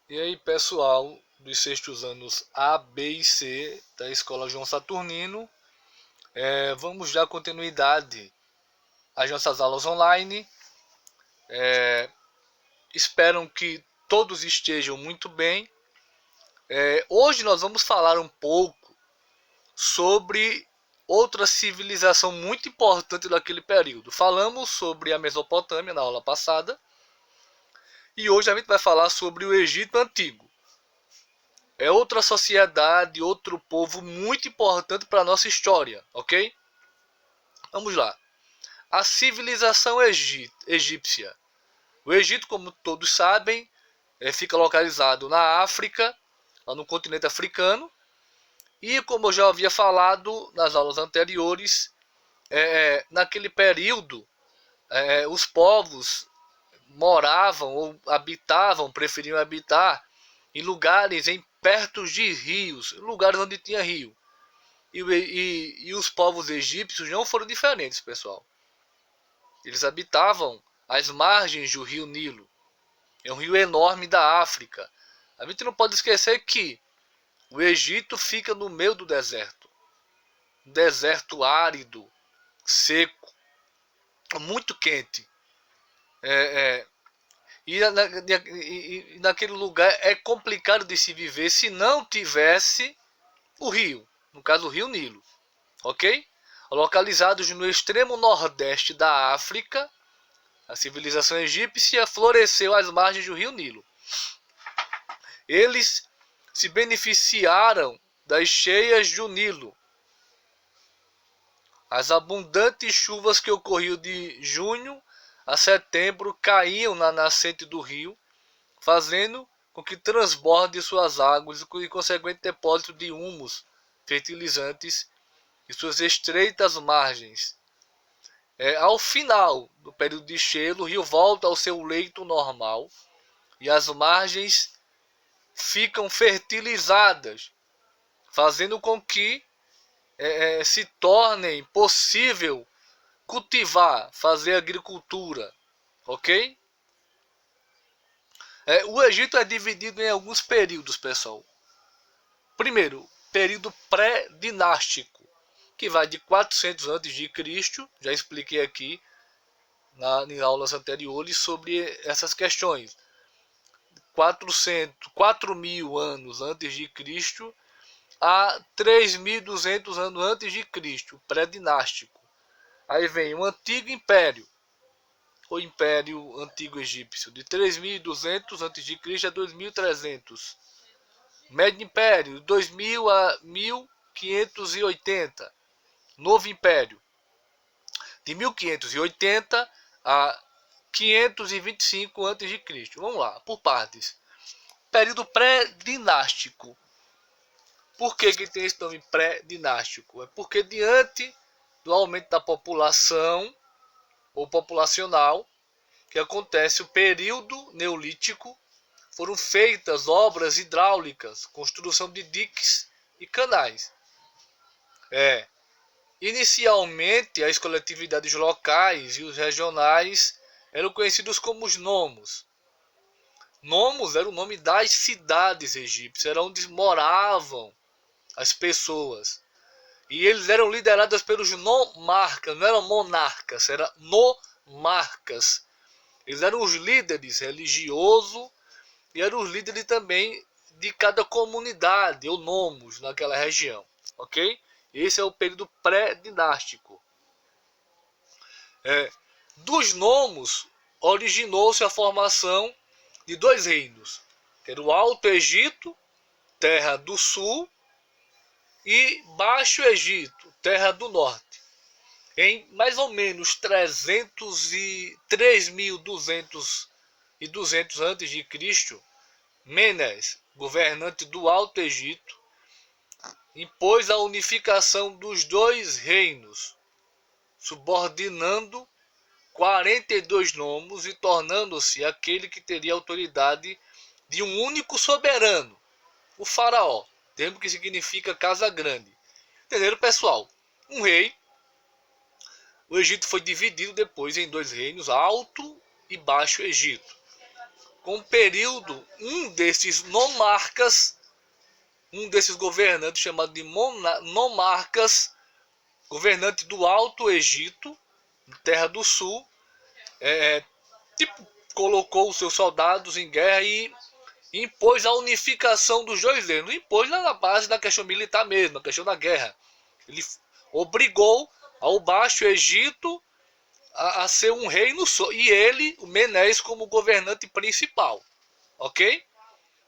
E aí, pessoal dos sextos anos A, B e C da Escola João Saturnino, vamos dar continuidade às nossas aulas online. Espero que todos estejam muito bem. Hoje nós vamos falar um pouco sobre outra civilização muito importante daquele período. Falamos sobre a Mesopotâmia na aula passada e hoje a gente vai falar sobre o Egito Antigo. É outra sociedade, outro povo muito importante para a nossa história, ok? Vamos lá. A civilização egípcia. O Egito, como todos sabem, fica localizado na África, lá no continente africano. E como eu já havia falado nas aulas anteriores, naquele período, os povos moravam ou habitavam, preferiam habitar em lugares perto de rios, lugares onde tinha rio. E os povos egípcios não foram diferentes, pessoal. Eles habitavam as margens do rio Nilo. É um rio enorme da África. A gente não pode esquecer que o Egito fica no meio do deserto. Um deserto árido, seco, muito quente. E naquele lugar é complicado de se viver se não tivesse o rio. No caso, o rio Nilo. Ok? Localizados no extremo nordeste da África, a civilização egípcia floresceu às margens do rio Nilo. Eles se beneficiaram das cheias do Nilo. As abundantes chuvas que ocorriam de junho a setembro caíam na nascente do rio, fazendo com que transborde suas águas e consequente depósito de humus fertilizantes e suas estreitas margens. Ao final do período de cheio, o rio volta ao seu leito normal e as margens ficam fertilizadas, fazendo com que se torne possível cultivar, fazer agricultura, ok? O Egito é dividido em alguns períodos, pessoal. Primeiro, período pré-dinástico, que vai de 400 a.C., já expliquei aqui em aulas anteriores sobre essas questões. 4.000 anos antes de Cristo a 3.200 anos antes de Cristo, pré-dinástico. Aí vem o Antigo Império, o Império Antigo Egípcio, de 3.200 a.C. a 2.300. Médio Império, 2000 a 1580. Novo Império, de 1580 a 525 a.C. Vamos lá, por partes. Período pré-dinástico. Por que tem esse nome pré-dinástico? É porque diante do aumento da população ou populacional, que acontece o período neolítico, foram feitas obras hidráulicas, construção de diques e canais. Inicialmente, as coletividades locais e os regionais eram conhecidos como os nomos. Nomos era o nome das cidades egípcias, era onde moravam as pessoas. E eles eram liderados pelos nomarcas, não eram monarcas, eram nomarcas. Eles eram os líderes religiosos e eram os líderes também de cada comunidade, ou nomos, naquela região. Ok? Esse é o período pré-dinástico. Dos nomos, originou-se a formação de dois reinos, que era o Alto Egito, terra do sul, e Baixo Egito, terra do norte. Em mais ou menos 3.200 a.C., Menes, governante do Alto Egito, impôs a unificação dos dois reinos, subordinando 42 nomos e tornando-se aquele que teria autoridade de um único soberano, o faraó, termo que significa casa grande. Entenderam, pessoal? Um rei. O Egito foi dividido depois em dois reinos, Alto e Baixo Egito. com o período, um desses nomarcas, um desses governantes chamado de nomarcas, governante do Alto Egito, Terra do Sul, colocou os seus soldados em guerra e impôs a unificação dos dois reinos. Não impôs na base da questão militar mesmo, a questão da guerra. Ele obrigou ao Baixo Egito a ser um reino só, e ele, o Menes, como governante principal, ok?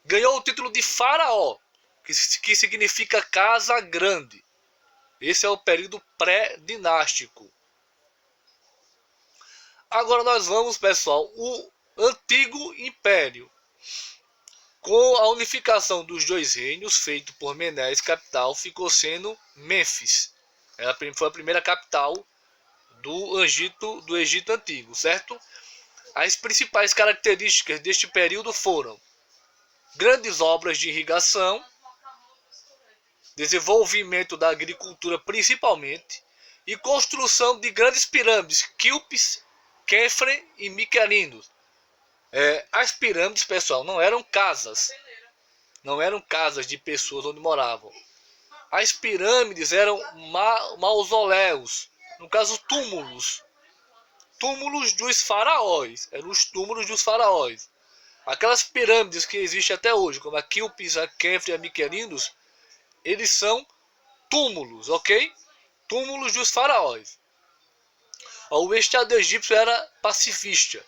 Ganhou o título de faraó, que significa casa grande. Esse é o período pré-dinástico. Agora nós vamos, pessoal, o Antigo Império. Com a unificação dos dois reinos, feito por Menes, capital ficou sendo Mênfis. Ela foi a primeira capital do Egito Antigo, certo? As principais características deste período foram grandes obras de irrigação, desenvolvimento da agricultura principalmente, e construção de grandes pirâmides, Quilpis, Quefre e Miquelinos. As pirâmides, pessoal, não eram casas de pessoas onde moravam. As pirâmides eram mausoléus, no caso túmulos dos faraós, eram os túmulos dos faraós. Aquelas pirâmides que existem até hoje, como a Quilpis, a Quefre e a Miquelinos, eles são túmulos, ok? Túmulos dos faraós. O Estado egípcio era pacifista,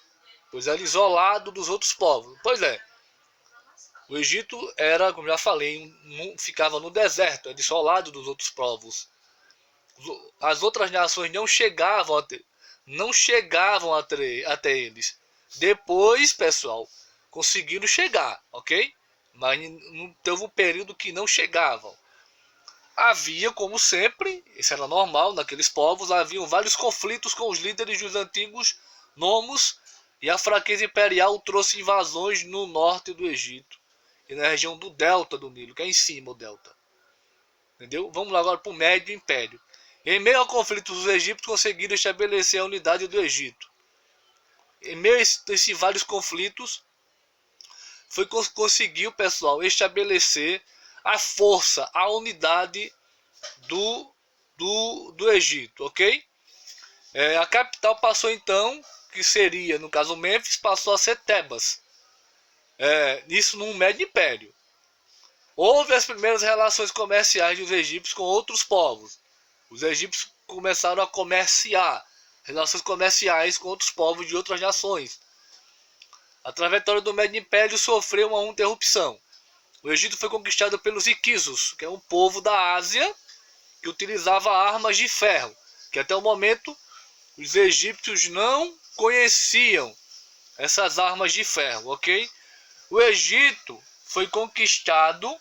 pois era isolado dos outros povos. Pois é, o Egito era, como já falei, ficava no deserto, era isolado dos outros povos. As outras nações não chegavam até eles. Depois, pessoal, conseguiram chegar, ok? Mas não teve um período que não chegavam. Havia, como sempre, isso era normal naqueles povos, haviam vários conflitos com os líderes dos antigos nomos, e a fraqueza imperial trouxe invasões no norte do Egito e na região do delta do Nilo, que é em cima o delta. Entendeu? Vamos lá agora para o Médio Império. Em meio a conflitos, os egípcios conseguiram estabelecer a unidade do Egito. Em meio a esses vários conflitos, conseguiu, pessoal, estabelecer a força, a unidade do Egito, ok? A capital passou então, que seria, no caso Mênfis, passou a ser Tebas. Isso no Médio Império. Houve as primeiras relações comerciais dos egípcios com outros povos. Os egípcios começaram a comerciar, relações comerciais com outros povos de outras nações. A trajetória do Médio Império sofreu uma interrupção. O Egito foi conquistado pelos Iquisos, que é um povo da Ásia que utilizava armas de ferro, que até o momento os egípcios não conheciam essas armas de ferro, ok? O Egito foi conquistado.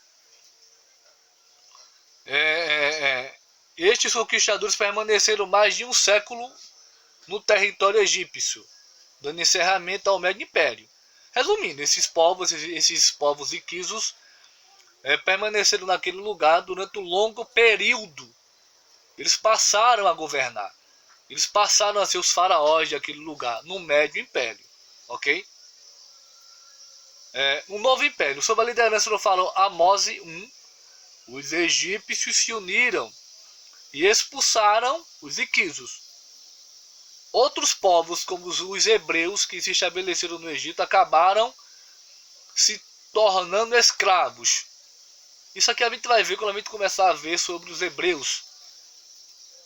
Estes conquistadores permaneceram mais de um século no território egípcio, dando encerramento ao Médio Império. Resumindo, esses povos iquisos permaneceram naquele lugar durante um longo período. Eles passaram a governar. Eles passaram a ser os faraós daquele lugar, no Médio Império. Ok? Um novo império. Sob a liderança do faraó Amose I, os egípcios se uniram e expulsaram os iquisos. Outros povos, como os hebreus, que se estabeleceram no Egito, acabaram se tornando escravos. Isso aqui a gente vai ver quando a gente começar a ver sobre os hebreus.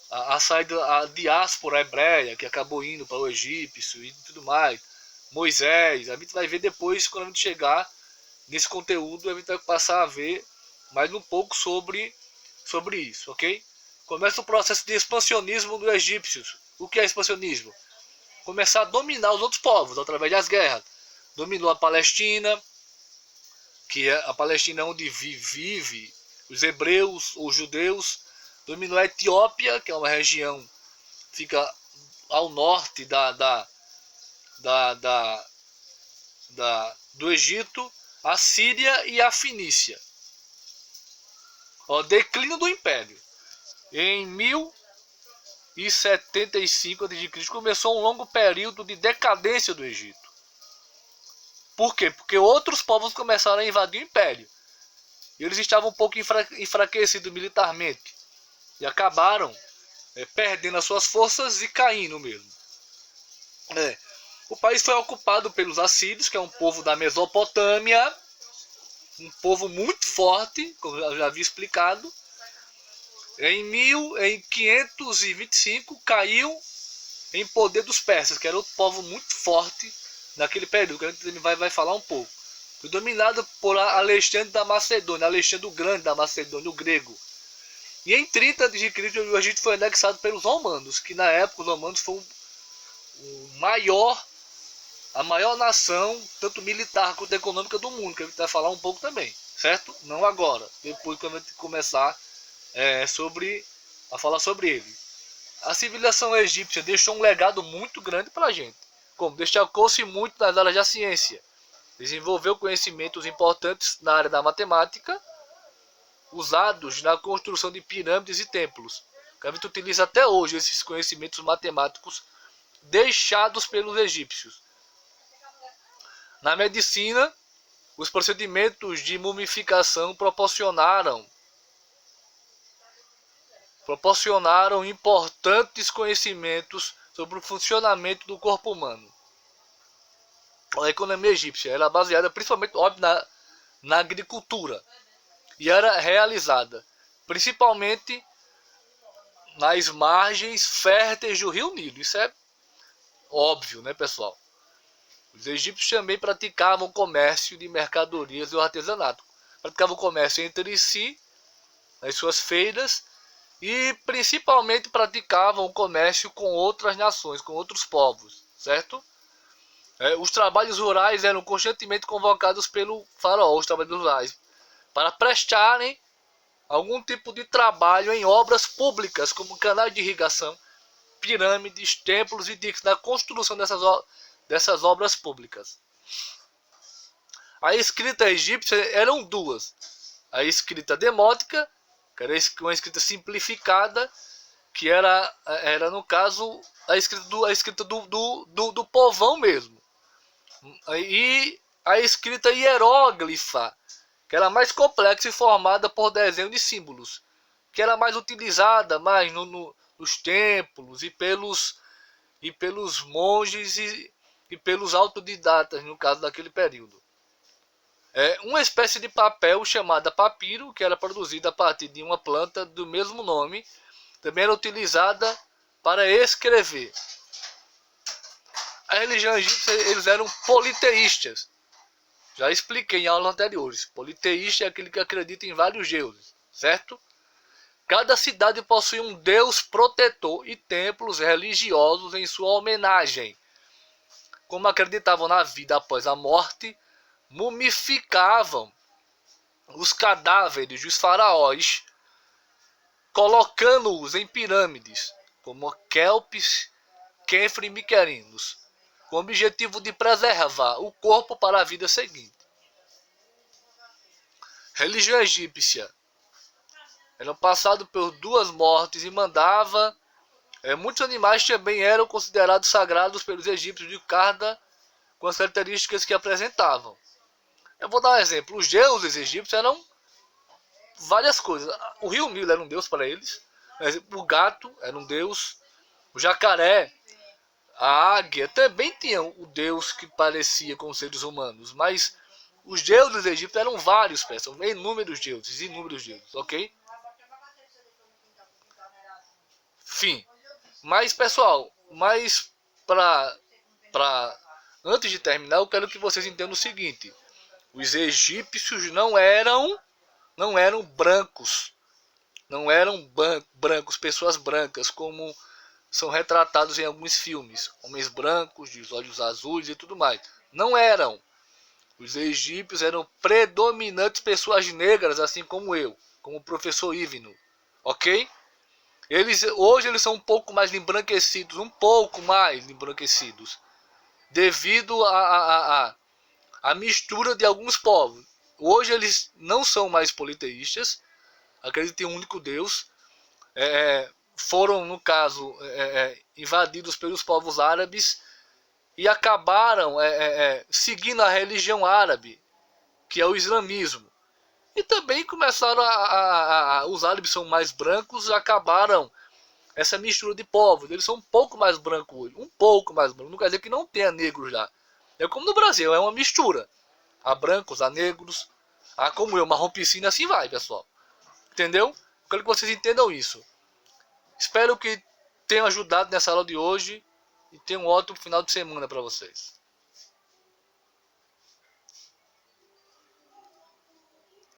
A saída, a diáspora hebreia, que acabou indo para o egípcio e tudo mais. Moisés, a gente vai ver depois, quando a gente chegar nesse conteúdo, a gente vai passar a ver mais um pouco sobre isso, ok? Começa o processo de expansionismo dos egípcios. O que é expansionismo? Começar a dominar os outros povos através das guerras. Dominou a Palestina, que é a Palestina onde vive os hebreus ou judeus. Dominou a Etiópia, que é uma região que fica ao norte do Egito, a Síria e a Fenícia. Declínio do Império. Em 1075 a.C. começou um longo período de decadência do Egito. Por quê? Porque outros povos começaram a invadir o Império. E eles estavam um pouco enfraquecidos militarmente. E acabaram perdendo as suas forças e caindo mesmo. O país foi ocupado pelos assírios, que é um povo da Mesopotâmia. Um povo muito forte, como eu já havia explicado. Em 525 caiu em poder dos persas, que era outro povo muito forte naquele período, que a gente vai falar um pouco. Foi dominado por Alexandre da Macedônia, Alexandre o Grande da Macedônia, o grego. E em 30 a.C. o Egito foi anexado pelos romanos, que na época os romanos foram a maior nação, tanto militar quanto econômica do mundo, que a gente vai falar um pouco também, certo? Não agora, depois que a gente começar a falar sobre ele. A civilização egípcia deixou um legado muito grande para a gente, como destacou-se muito nas áreas da ciência, desenvolveu conhecimentos importantes na área da matemática, usados na construção de pirâmides e templos. A gente utiliza até hoje esses conhecimentos matemáticos deixados pelos egípcios. Na medicina, os procedimentos de mumificação proporcionaram importantes conhecimentos sobre o funcionamento do corpo humano. A economia egípcia era baseada principalmente, óbvio, na agricultura e era realizada principalmente nas margens férteis do rio Nilo. Isso é óbvio, né, pessoal? Os egípcios também praticavam comércio de mercadorias e o artesanato. Praticavam comércio entre si, nas suas feiras, e principalmente praticavam o comércio com outras nações, com outros povos, certo? Os trabalhos rurais eram constantemente convocados pelo faraó, os trabalhos rurais, para prestarem algum tipo de trabalho em obras públicas, como canais de irrigação, pirâmides, templos e diques, na construção dessas obras públicas. A escrita egípcia eram duas. A escrita demótica, que era uma escrita simplificada, que era no caso a escrita do povão mesmo. E a escrita hieróglifa, que era mais complexa e formada por desenho de símbolos, que era mais utilizada mais nos templos e pelos monges e pelos autodidatas, no caso daquele período. Uma espécie de papel chamada papiro, que era produzida a partir de uma planta do mesmo nome, também era utilizada para escrever. A religião egípcia, eles eram politeístas. Já expliquei em aulas anteriores. Politeísta é aquele que acredita em vários deuses, certo? Cada cidade possui um deus protetor e templos religiosos em sua homenagem. Como acreditavam na vida após a morte, mumificavam os cadáveres dos faraós, colocando-os em pirâmides, como Kelpis, Khenfre e Miquerinos, com o objetivo de preservar o corpo para a vida seguinte. Religião egípcia era passado por duas mortes e mandava. Muitos animais também eram considerados sagrados pelos egípcios de acordo com as características que apresentavam. Eu vou dar um exemplo. Os deuses egípcios eram várias coisas. O rio Nilo era um deus para eles. O gato era um deus. O jacaré, a águia também tinham o deus que parecia com os seres humanos. Mas os deuses egípcios eram vários, pessoal. Inúmeros deuses, ok? Fim. Mas, pessoal, antes de terminar, eu quero que vocês entendam o seguinte. Os egípcios não eram brancos. Não eram brancos, pessoas brancas, como são retratados em alguns filmes. Homens brancos, de olhos azuis e tudo mais. Não eram. Os egípcios eram predominantes pessoas negras, assim como eu, como o professor Ivino. Ok? Hoje eles são um pouco mais embranquecidos, devido à mistura de alguns povos. Hoje eles não são mais politeístas, acreditam em um único Deus. Foram, no caso, invadidos pelos povos árabes e acabaram seguindo a religião árabe, que é o islamismo. E também começaram os árabes são mais brancos e acabaram essa mistura de povos. Eles são um pouco mais brancos hoje, um pouco mais branco. Não quer dizer que não tenha negros lá. É como no Brasil, é uma mistura. Há brancos, há negros, há como eu, marrom piscina, assim vai, pessoal. Entendeu? Quero que vocês entendam isso. Espero que tenham ajudado nessa aula de hoje e tenham um ótimo final de semana para vocês.